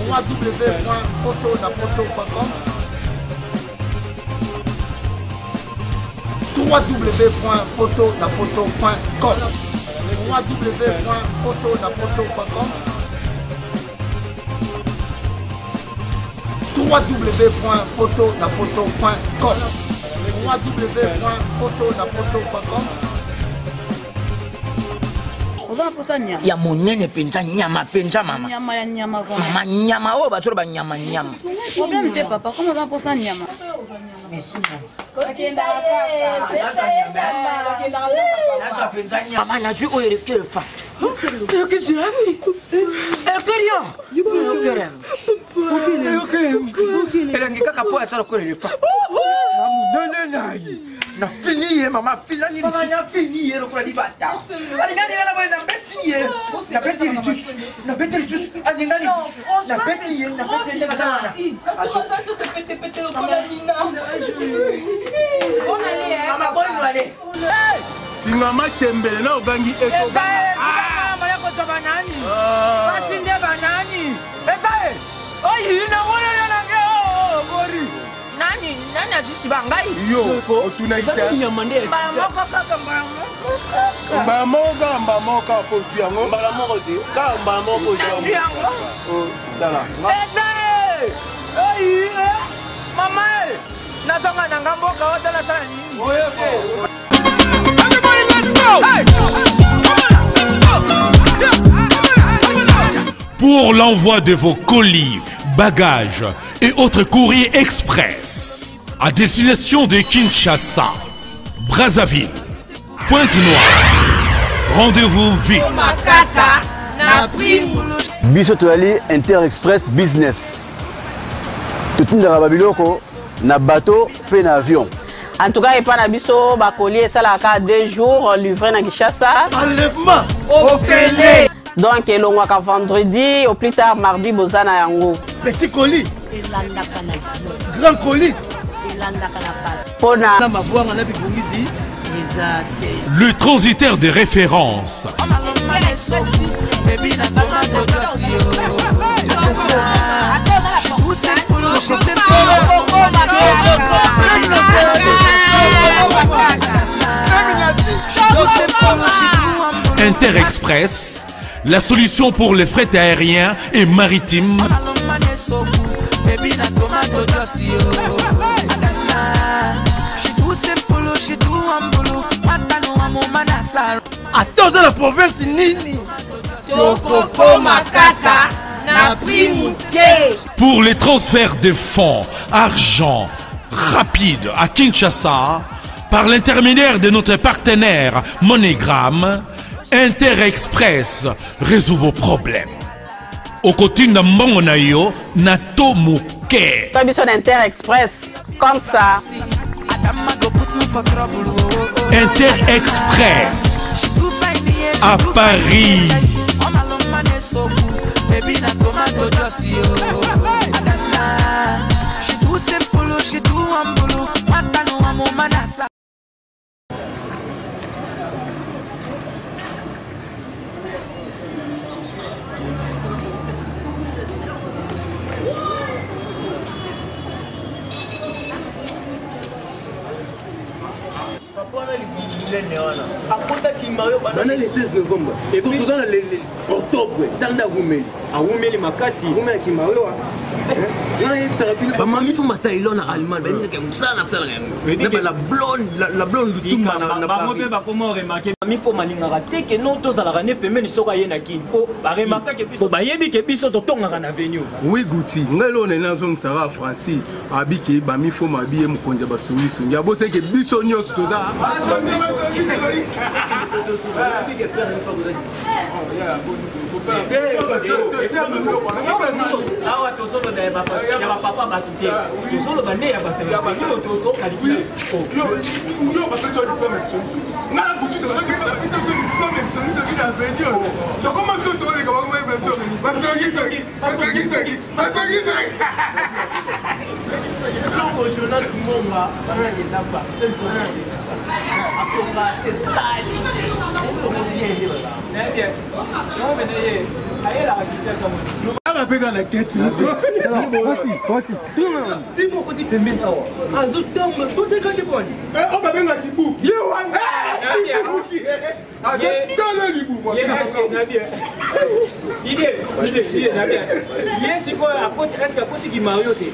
www.potonapoto.com www.potonapoto.com www.potonapoto.com www.potonapoto.com www.potonapoto.com ya monene penza nyama penza mama. Nyama Mama nyama oh ba ba nyama. Problème de papa, comment on pour ça nyama? Mama na ju oyo le fa. Pero que c'est ami. El quería. El angika kapo ya tsala ko le fa. Na fini mama fila ni mama na fini ro kwa libata. Alingani ngala bwana na beti litus. Na beti litus alingani. Na beti sana. Mama bonne wale. Si mama tembele na ogangi eko mama yako toba nani? Basi ndio banani. Ezae. Oyi na wala na ngeo gori. Nani azisi bangai? Yo, otuna ita. Nyamande. Mbamoko posi yango. Mbamoko di. Ka mbamoko di. Yango. Oh, dala. Ezae. Oyi. Mama. Nazonga na ngamboka otala sana nini? Oyeko. Everybody, let's go! Hey! Pour l'envoi de vos colis, bagages et autres courriers express à destination de Kinshasa, Brazzaville, Pointe-Noire, rendez-vous vite. Biso toali Inter-Express Business. Tout le monde na bateau pe na avion. En tout cas, il n'y a pas de bakoli, ça a 2 jours livré à Kinshasa. Enlèvement au Félé. Donc, il y a vendredi, au plus tard mardi, Bozana Yango. Petit colis. Grand colis. Le transitaire de référence. Inter-Express, la solution pour les frais aériens et maritimes. Attends, dans la province Nini. Pour les transferts de fonds, argent rapide à Kinshasa, par l'intermédiaire de notre partenaire MoneyGram, Inter-Express résout vos problèmes. Au côté de Mongonayo, Nato Mouké. Inter-Express, comme ça. Inter-Express à Paris. On le 16 novembre. Et puis tout dans octobre, dans la Roumeli. À Roumeli, Makassi. Roumeli qui m'a eu. Mami faut mater l'on en allemand, ben il y a comme ça la salle. Mais la blonde du tout mana na pas. Mami va comment remarquer mami faut malinga raté que non tous à la rane pembe ni soka yena ki. Oh, ba remarquer que biso ba yebi que biso to tonga na avenue. Oui Gouti, ngelo ne nazong sara Francis, abiki ba mi faut mabiye mukonja basuri sunja bo c'est que biso nyos to da. Ah to solo na ya papa ba tuté. To solo ba ne ya ba tele. Yo to kalibula. Yo ba to du connexion. Na Gouti to connexion c'est qui la vidéo. Donc comment ça to les gars moi besoin. Ba sagi. Donc au journal du monde là, ba na ye na ba. Akoba testali. Comment bien là. Bien. Non mais aye la Kinshasa. pe dans la tête. Voici. Dis moi côté pembeni awa. Azo tamba, to te kande boni. On va venir qui bou. Yo wan. Azo tala li bou. Ye kasi na bien. Idée na bien. Ye c'est quoi à côté est-ce qu'à côté qui Mario te?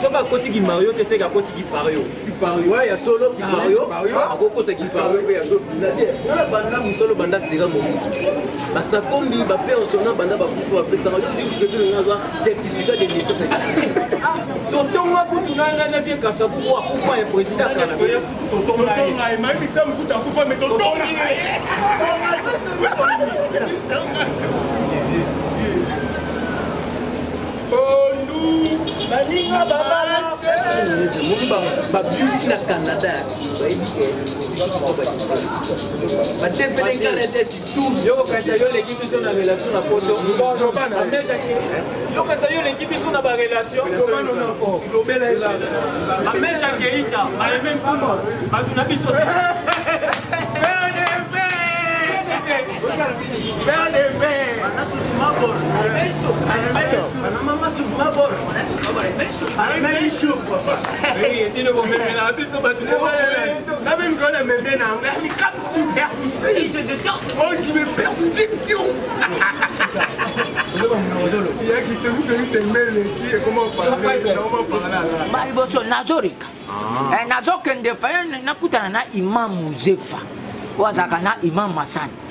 Soka côté qui Mario te c'est qu'à côté qui Pario. Ouais, il y a solo qui Mario. À côté qui Pario, il y a solo. Dans la bande là, solo banda c'est comme parce que comme il va faire son nom banda va pouvoir faire ça. Je dis que nous avons certificat de naissance. Tonton moi pour tout nanga na bien kasa pour pouvoir un président kana. Tonton na mai mi ça me coûte à pouvoir mais tonton na. Oh nous Baninga baba. Ba beauty na Canada. Ba defene Canada si tout. Yo kasa yo l'équipe sont en relation na poto. Yo kasa yo l'équipe sont na ba relation. Amesha Keita, même pas. Ba tuna biso.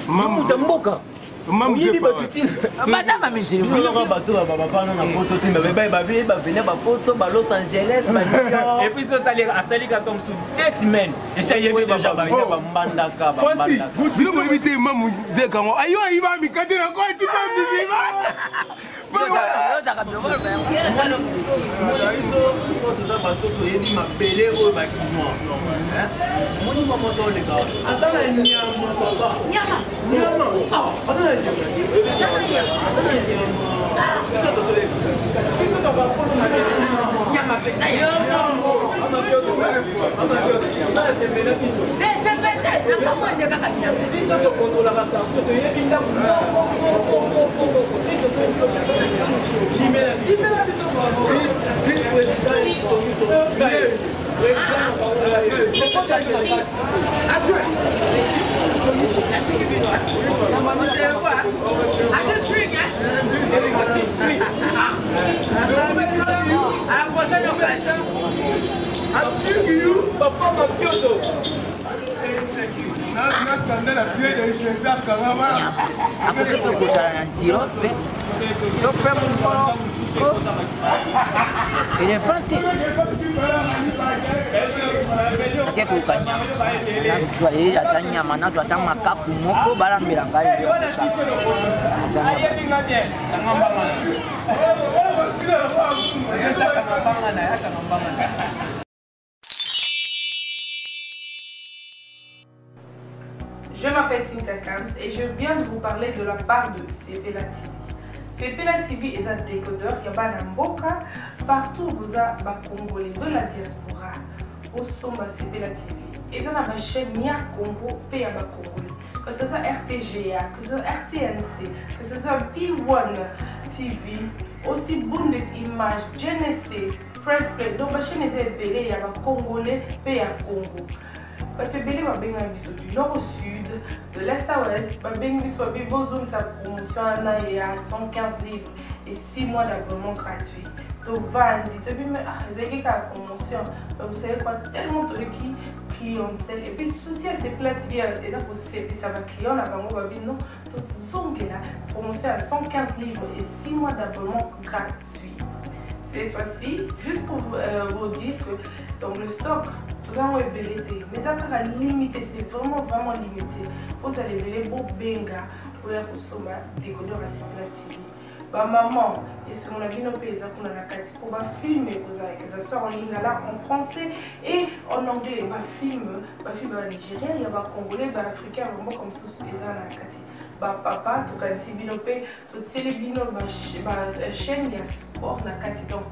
Mamu Zamboka. Mamu Zefa. Madame Misiri. Nous avons bateau à papa na poto timba ba venir ba poto ba Los Angeles ba New York. Et puis ça aller à Salika comme sous 2 semaines. Et ça y est déjà ba mbandaka ba Fancy, vous devez éviter Mamu Zeka. Ayo iba mi kate na quoi tu pas visible. Je m'appelle Cynthia Kams et je viens de vous parler de la part de Sepela TV. Sepela TV est un décodeur, il y a un mboka, partout vous avez des Congolais de la diaspora, au sommet Sepela TV. Et ça a ma chaîne Nia Congo, pays à Congolais. Que ce soit RTGA, que ce soit RTNC, que ce soit P1 TV, aussi Bundesimage, Genesis, Press Play. Donc ma chaîne est appelée, il y a des Congolais, pays à Congo. Batebele babenga biso du nord au sud, de l'est à l'ouest, babenga biso babozone sa promotion il y a 115 livres et 6 mois d'abonnement gratuit. To vandi, to bime zeki ka promotion, vous savez quoi, tellement de clientèle et puis souci à ces plats TV et ça pour ça va client là bango babi non, to zongela promotion à 115 livres et 6 mois d'abonnement gratuit. Cette fois-ci, juste pour vous dire que dans le stock, tout ça est belleté, mais ça sera limité, c'est vraiment limité. Vous allez belleter beau benga pour consommer décodeur à Sepela TV. Bah maman, et si on a vu nos pays, ça qu'on a la carte pour filmer, que ça sort en ligne là en français et en anglais. Bah film nigérien, il y a des congolais, des africains, vraiment comme ça, ils ont la carte. Bah papa, tout cas si binopé, tout télébino, chaîne il y a sport na carte donc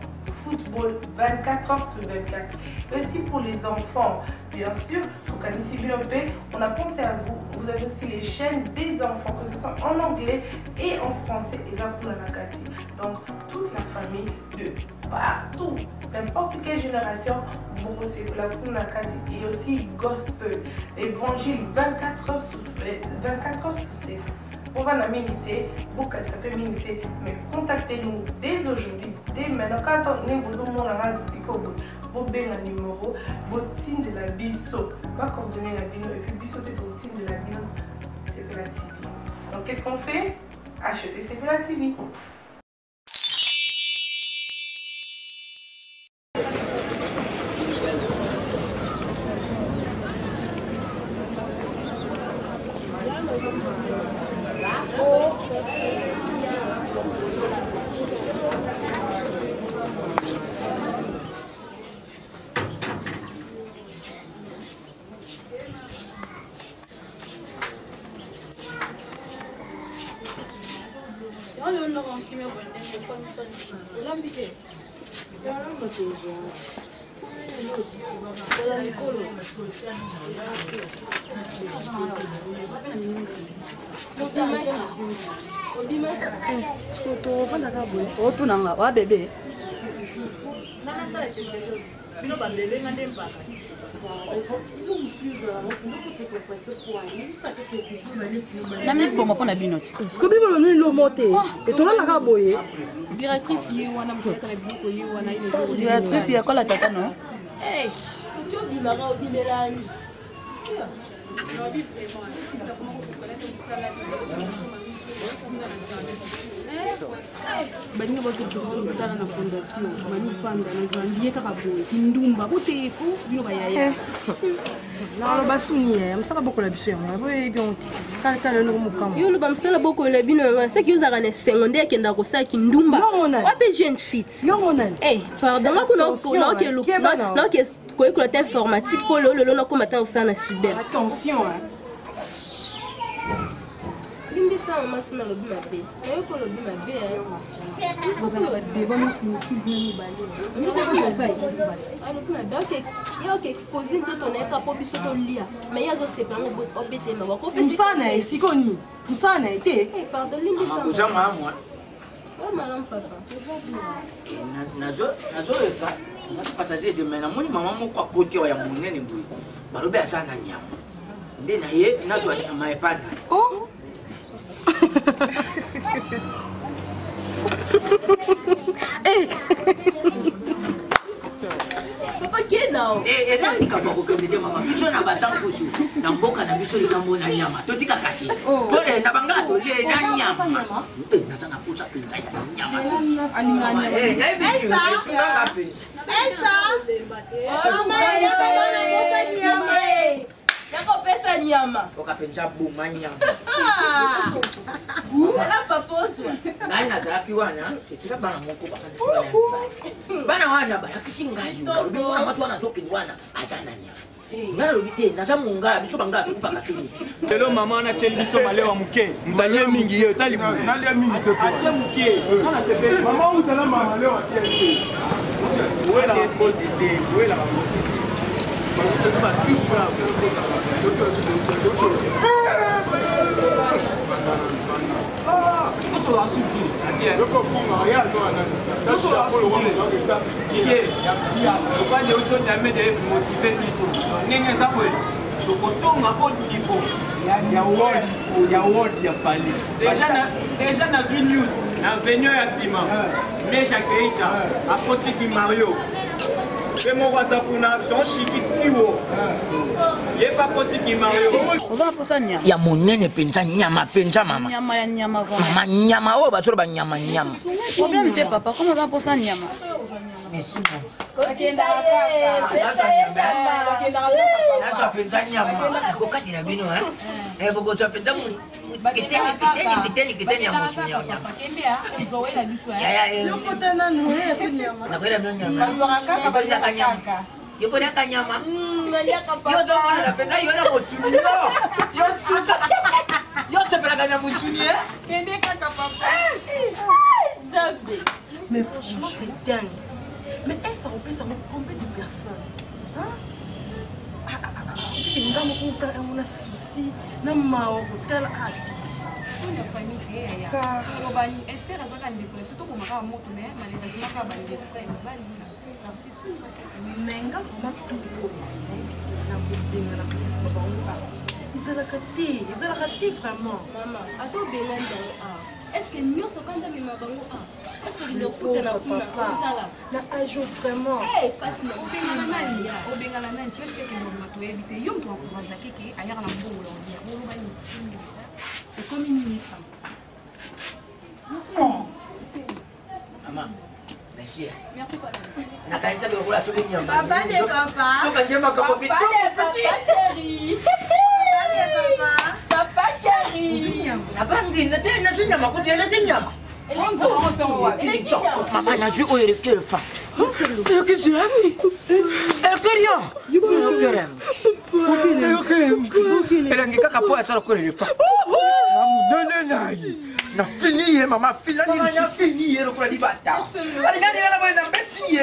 football 24 heures sur 24. Et aussi pour les enfants, bien sûr, tout cas si binopé, on a pensé à vous. vous avez aussi les chaînes des enfants, que ce soit en anglais et en français, et ça pour la Nakati. Donc, toute la famille de partout, n'importe quelle génération, vous c'est pour la Nakati. Et aussi gospel, évangile 24 heures sur 7. On va la miniter, beaucoup ça peut miniter, mais contactez-nous dès aujourd'hui, dès maintenant. Quand on est besoin de vous avez un numéro, vous team de la biso, va coordonner la bino, et puis biso peut être au team de la bino, c'est la TV. Donc qu'est-ce qu'on fait? Acheter c'est la TV. otunanga wa bebe nami bongo mpona bino ti sikobi baloni lomo te etolalaka boye directrice ye wana mokaka na biloko ye wana directrice yakola tata no baninga bakokoko misala na fondation manipanda na zambi ye kaka boye kindumba boteko bino bayaya naloba suni ye mosala bokola biso yango boyebi yango te kala eloko mokamo yo loba mosala bokola bino yango soki ozalaka na esengo nde akendaka kosala kindumba wape jeune fit yongo nani pardon naoke koyekola ta informatique mpo lololo nakoma ta osala na cyber attention Lindy ça mama sina lobi mabe. Nayo ko lobi mabe ayo mafia. Bozala ba deba mo kinti bini bale. Ni ko ko sai. Alo kuna donc yo ke exposer nzoto na ka po biso to lia. Mais yazo se permet bo obete ma ko fe. Musana esikoni. Musana ete. Pardon Lindy ça. Kuja mama. Oh malam papa. Nazo eka. Passager je mena moni mama mo kwa kote wa ya munene boy. Barobe asana nyama. Nde na ye nazo nyama epana. Oh. Papa kenao. Eza likaba ko kende mama. Biso na batsankusu. Na mboka na biso likambo na nyama. Totika kati. Pole na bangala to le na nyama. Nataka kucha pinta ya nyama. Alingani. Na biso nganga pinta. Mama yo na bosa nyama Nako pesa nyama. Okapenja buma nyama. Mwana paposwa. Nani nazaki wana? Etika bana moko bakana. Bana wana barakisinga yu. Bana watu wanatoka wana ajana nyama. Ngalo bite naza munga biso bangala tukufa katuni. Lelo mama na cheli biso malewa muke. Mbalie mingi yo tali bu. Nalia mingi te. Ache muke. Kana sepe. Mama uzala mama leo atiende. Wela faute de wela. Déjà dans une news, dans Venue à Sima, mais Jacques à Kotiki Mario. C'est mon wasapuna, ton chiki kiwo. Yé pas Kotiki Mario. Oza posa nyama. Ya monene penja nyama penja mama. Nyama ya nyama vraiment. Mama nyama o batoro ba nyama nyama. Problème te papa, comment oza posa nyama? Kokenda kaka. Natwa penja nyama. Kokati na bino boko twa penja mu. Kiteni ya mosu nyama. Kembea, uzoela biso Yoko tena nuhe su nyama. Na kwenda nyama. Bazora kaka bali kaka. Yoko na kanyama. Nalia kapa. Yo to na penja yo na mosu yo suka. Yo sepela kanya mosu ni Kende kaka papa. Zabe. Mais franchement c'est dingue. Mais elle ça remplace combien de personnes? Hein? Inga mo kung saan mo na susi na hotel ati. Sona famille ya. Robani Esther azaka ndeko surtout ko maka moto mais malheureusement ka bande ko e mobali na. Artiste Menga vraiment tout na kubinga na kubonga. Izalakati vraiment. Maman, ato belanda est-ce que nous sommes quand même mabango est-ce que le coup de la poule na ajo vraiment. Eh, passe na obengana nani ya. Obengana nani tu sais que mon mato éviter yo mtu encourage kiki ayaka na mbongo lo dia. Bolo bani. C'est comme une minute. Maman. Merci. Merci papa. Nakaanza kula suli nyama. Papa de papa. Toka nyama kama bitu. Papa chérie. Papa chérie. Nabangi na tena nyama ko dia na nyama. Maman na ju oyo le fa. Eu que je ami. Eu queria. Eu queria. Ela ngika kapo ya tsara ko le fa. Mamu nai. Na fini mama fila ni na fini ero kula dibata. Ali ngani ngana bwana beti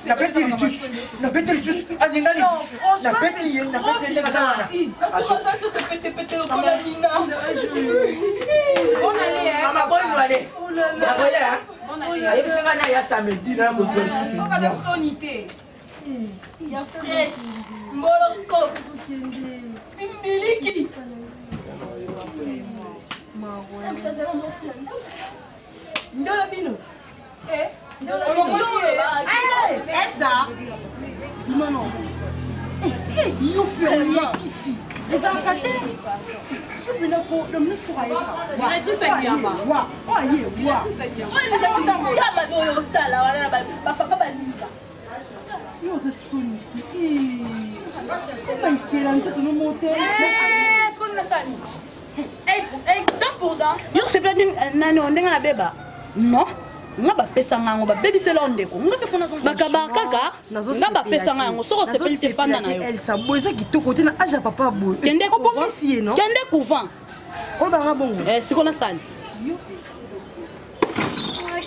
na beti litus. Na beti litus. Ali ngani na beti sana. Acho ça te pété au colalina. On allait. Mama bonne allez. Na koya. Ayi bisanga na ya samedi na ko tutu. On va soniter. Ya fresh. Moloko. Simbiliki. Ndola bino. Ndola Elsa. Maman. You père ici. Les enquêtés. Je peux le ministre aïe. Il a dit ça diama. Wa, aïe, wa. Yo de soni. Comment il a dit no motel? Est-ce qu'on a ça? Dent pour dent. Yo c'est pas nani ondenga na beba. Non. Nga bapesa ngango babebisela ndeko nga pefona bakabakaka nga bapesa ngango soko sepeli tefanda na yo Elsa boza kitoko te na age ya papa boy kende couvent non kende couvent o banga bongo siko na sali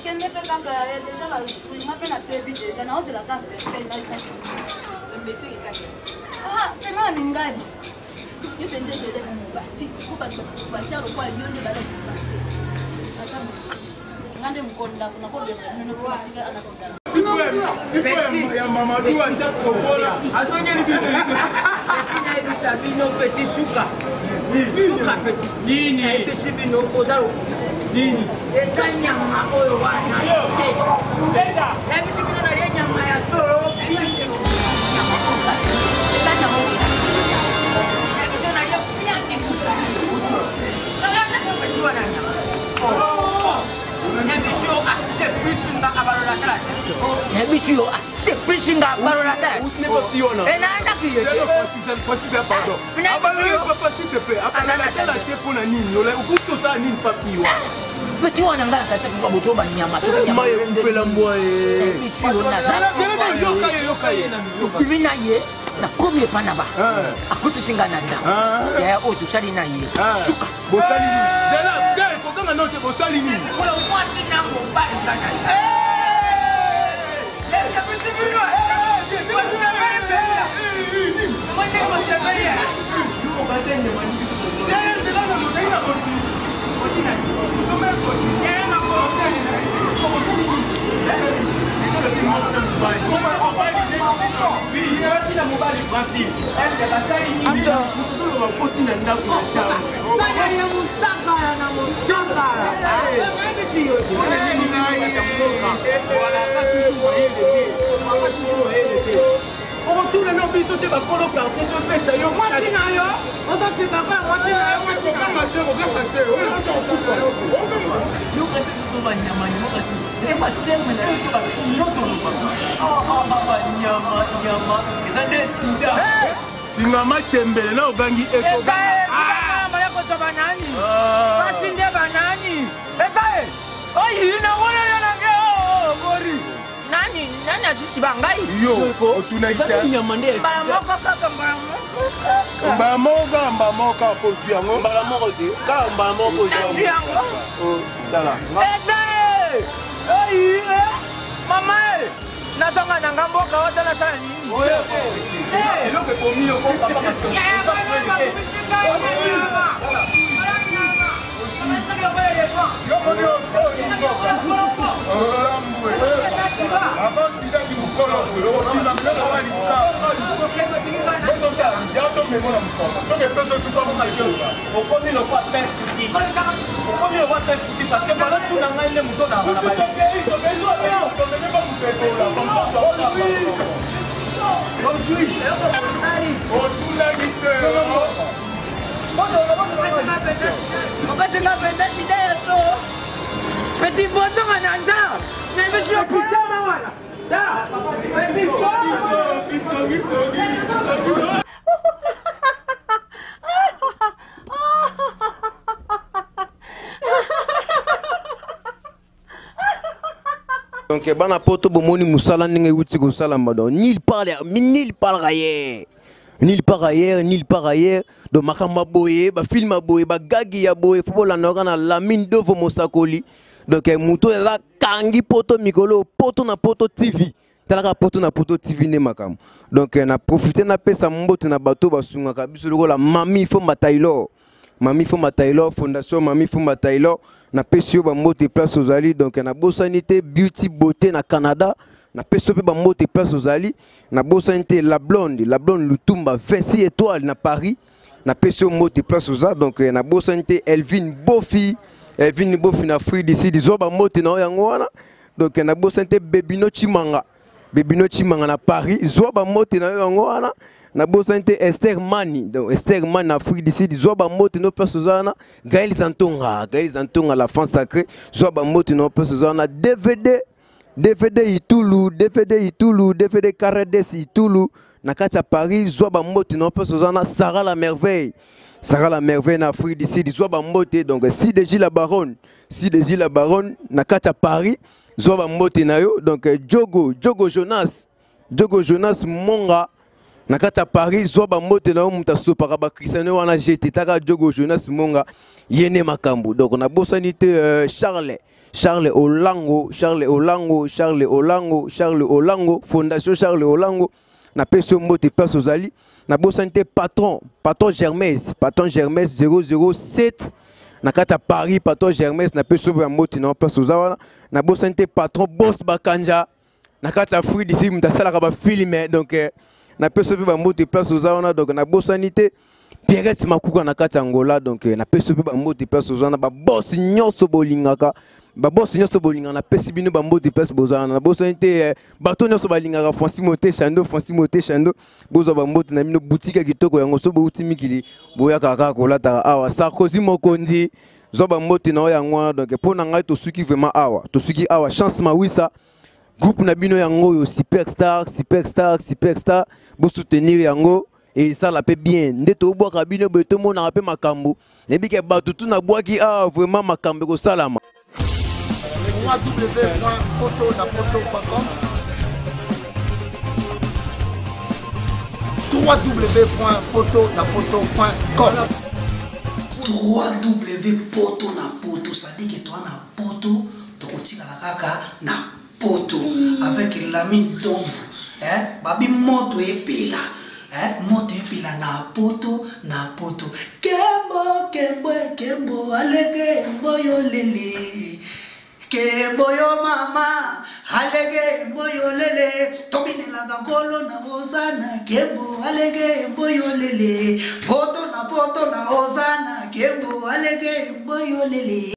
kende pe kaka déjà la nga pe na pebi déjà na ozela ka certain na métier kaka tena ni ngadi yo tende bele mo ba fi ko ba charo kwa yo le bale ngande mkonda kuna ko de neno fatika anasindana ya Mamadou anja kokola azongeli biso na ibisa bino petit suka suka petit nini petit bino kozalo nini etanyama oyo wana eza na ibisa bino na le nyama ya solo bisi nyama oyo etanyama oyo na ibisa na le nyama c'est plus une balle c'est plus une balle et là qui est pardon papa s'il te plaît après la tête pour la nini on a tout ça nini papi wa petit on a ngaka tete kwa boto ba nyama to nyama kupela mboe petit on a za yoka na ye na komie pana ba akuti singa na nda ya o tu sali na ye suka bosali ni dela dela ko kama note bosali ni wala mwati na ngo ba ngana ya pesi bino On tourne nos bisous de ma colo car c'est un peu ça yo moi tu n'as yo on va tu vas pas moi tu n'as moi tu vas pas on va passer yo que c'est tout va nyama yo que c'est pas terme là non non oh baba nyama ça destinda singama tembele na obangi eko ah mala ko to banani basinde banani etae oyi na wona na ngeo gori nani ajisi bangai yo otunaita mbala moka posu yango mbala moko te kala mbala moko mama nazonga na ngamboka ota na sala nini commis au papa Petit poisson en anda, mais monsieur putain ma voilà. Là, petit donc bana poto bomoni musala ninga wuti ko sala madon nil parle ailleurs do makamba boye ba film boye ba gagi ya boye fobola na la mine de vo mosakoli donc muto la kangi poto mikolo poto na poto TV talaka poto na poto TV ne makam donc na profiter na pesa mbote na bato basunga kabiso lokola Mami Fomba Taylor fondation Mami Fomba Taylor na pesio ba mbote place aux ali donc na bosanité beauty beauté na Canada na pesio pe ba mbote place aux ali na bosanité la blonde Lutumba 26 étoiles na Paris na pesio mbote place aux ali donc na bosanité Elvin Bofi na Free d'ici dizo ba mbote na yango wana donc na bosanité Bebino Chimanga na Paris zo ba mbote na yango wana na bosanité Esther Mani donc Esther Mani na Free d'ici dizo ba mbote no place aux ali Gaël Zantonga la France sacrée zo ba mbote no place aux ali DVD Itulu DVD Carades Itulu na kati ya Paris zo ba mbote no place aux ali Sarah la merveille na Free d'ici zo ba mbote donc CDJ la baronne na kati ya Paris zo ba mbote na yo donc Jogo Jonas Monga na kati ya Paris zo ba mbote na yo muta sopaka ba Cristiano wana jeté taka Jogo Jonas Monga yene makambo donc na bosanité Charles Olango fondation Charles Olango na peso mbote place aux ali na bosanité patron Germaise 007 na kata Paris patron Germaise na peso ya mbote na place aux ali na bosanité patron Boss Bakanja na kata Free d'ici mtasala ka ba filmer donc na peso pe ba mbote place aux ali donc na bosanité Pierrette Makuka na kata Angola donc na peso pe ba mbote place aux ali ba boss nyonso bolingaka ba boss nyonso bolingana na pesi bino ba mbote place bozana na bosanité bato nyonso balingaka Francis Moté Chando bozo ba mbote na bino boutique kitoko yango so bouti mikili boya kaka kolata awa Sarkozy Mokondi zo ba mbote na yango donc pour na ngai to suki vraiment awa chance mawisa groupe na bino yango yo superstar bo soutenir yango et ça la paie bien ndeto bo ka bino beto mo na pe makambo nebike bato tu na boaki vraiment makambo ko salama www.poto.com www.poto.com www.poto, ça dit que toi na poto tokotika kaka na poto avec la mine d'ombre babi moto epela moto epela na poto kembo alege mboyo lele kembo yo mama alege mboyo lele tobine la gangolo na ozana kembo alege mboyo lele poto na ozana kembo alege mboyo lele